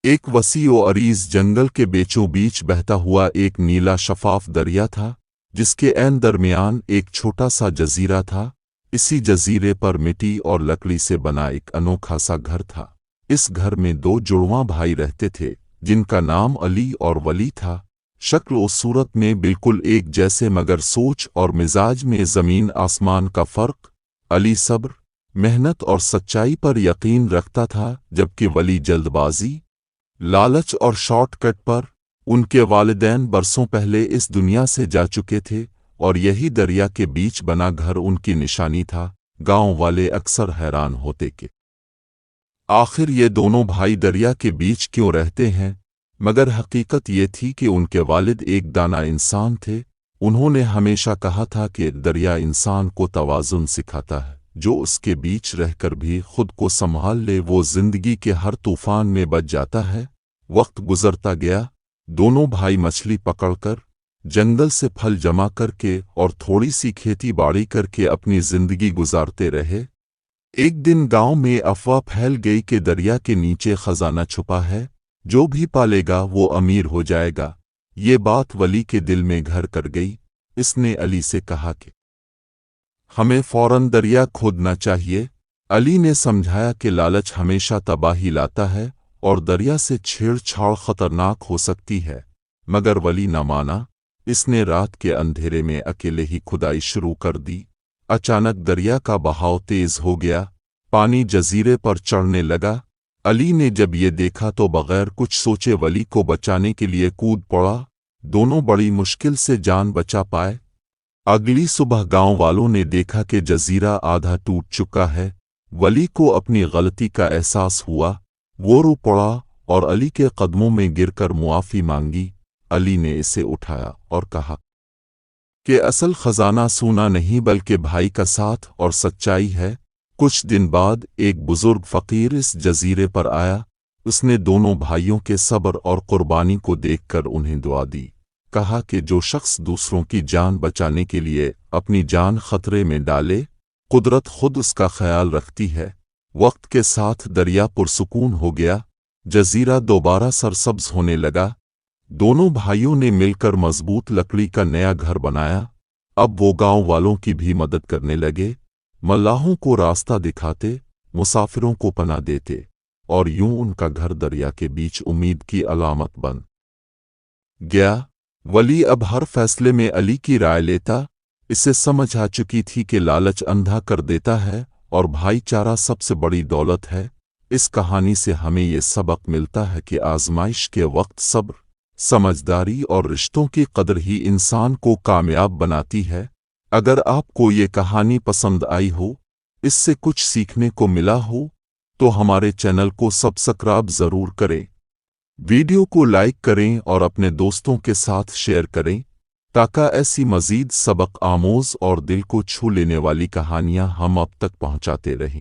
एक वसी व अरीज जंगल के बीचों बीच बहता हुआ एक नीला शफाफ दरिया था, जिसके ऐन दरमियान एक छोटा सा जजीरा था। इसी जजीरे पर मिट्टी और लकड़ी से बना एक अनोखा सा घर था। इस घर में दो जुड़वां भाई रहते थे, जिनका नाम अली और वली था। शक्ल और सूरत में बिल्कुल एक जैसे, मगर सोच और मिजाज में ज़मीन आसमान का फ़र्क। अली सब्र, मेहनत और सच्चाई पर यकीन रखता था, जबकि वली जल्दबाजी, लालच और शॉर्टकट पर। उनके वालिदैन बरसों पहले इस दुनिया से जा चुके थे और यही दरिया के बीच बना घर उनकी निशानी था। गांव वाले अक्सर हैरान होते कि आखिर ये दोनों भाई दरिया के बीच क्यों रहते हैं, मगर हकीकत ये थी कि उनके वालिद एक दाना इंसान थे। उन्होंने हमेशा कहा था कि दरिया इंसान को तवाज़ुन सिखाता है। जो उसके बीच रहकर भी खुद को संभाल ले, वो जिंदगी के हर तूफान में बच जाता है। वक्त गुजरता गया। दोनों भाई मछली पकड़कर, जंगल से फल जमा करके और थोड़ी सी खेती बाड़ी करके अपनी जिंदगी गुजारते रहे। एक दिन गांव में अफवाह फैल गई कि दरिया के नीचे खजाना छुपा है, जो भी पालेगा वो अमीर हो जाएगा। ये बात वली के दिल में घर कर गई। इसने अली से कहा कि हमें फौरन दरिया खोदना चाहिए। अली ने समझाया कि लालच हमेशा तबाही लाता है और दरिया से छेड़छाड़ खतरनाक हो सकती है, मगर वली न माना। इसने रात के अंधेरे में अकेले ही खुदाई शुरू कर दी। अचानक दरिया का बहाव तेज हो गया, पानी जजीरे पर चढ़ने लगा। अली ने जब ये देखा तो बगैर कुछ सोचे वली को बचाने के लिए कूद पड़ा। दोनों बड़ी मुश्किल से जान बचा पाए। अगली सुबह गांव वालों ने देखा कि जजीरा आधा टूट चुका है। वली को अपनी गलती का एहसास हुआ। वो रो पड़ा और अली के कदमों में गिरकर मुआफ़ी मांगी। अली ने इसे उठाया और कहा कि असल खजाना सोना नहीं बल्कि भाई का साथ और सच्चाई है। कुछ दिन बाद एक बुजुर्ग फ़कीर इस जजीरे पर आया। उसने दोनों भाइयों के सब्र और कुर्बानी को देखकर उन्हें दुआ दी। कहा कि जो शख्स दूसरों की जान बचाने के लिए अपनी जान खतरे में डाले, कुदरत खुद उसका ख्याल रखती है। वक्त के साथ दरिया पुरसुकून हो गया। जजीरा दोबारा सरसब्ज होने लगा। दोनों भाइयों ने मिलकर मजबूत लकड़ी का नया घर बनाया। अब वो गांव वालों की भी मदद करने लगे। मल्लाहों को रास्ता दिखाते, मुसाफिरों को पनाह देते, और यूं उनका घर दरिया के बीच उम्मीद की अलामत बन गया। वली अब हर फैसले में अली की राय लेता। इसे समझ आ चुकी थी कि लालच अंधा कर देता है और भाईचारा सबसे बड़ी दौलत है। इस कहानी से हमें ये सबक मिलता है कि आजमाइश के वक्त सब्र, समझदारी और रिश्तों की कदर ही इंसान को कामयाब बनाती है। अगर आपको ये कहानी पसंद आई हो, इससे कुछ सीखने को मिला हो, तो हमारे चैनल को सब्सक्राइब ज़रूर करें। वीडियो को लाइक करें और अपने दोस्तों के साथ शेयर करें, ताकि ऐसी मज़ीद सबक आमोज़ और दिल को छू लेने वाली कहानियाँ हम अब तक पहुँचाते रहें।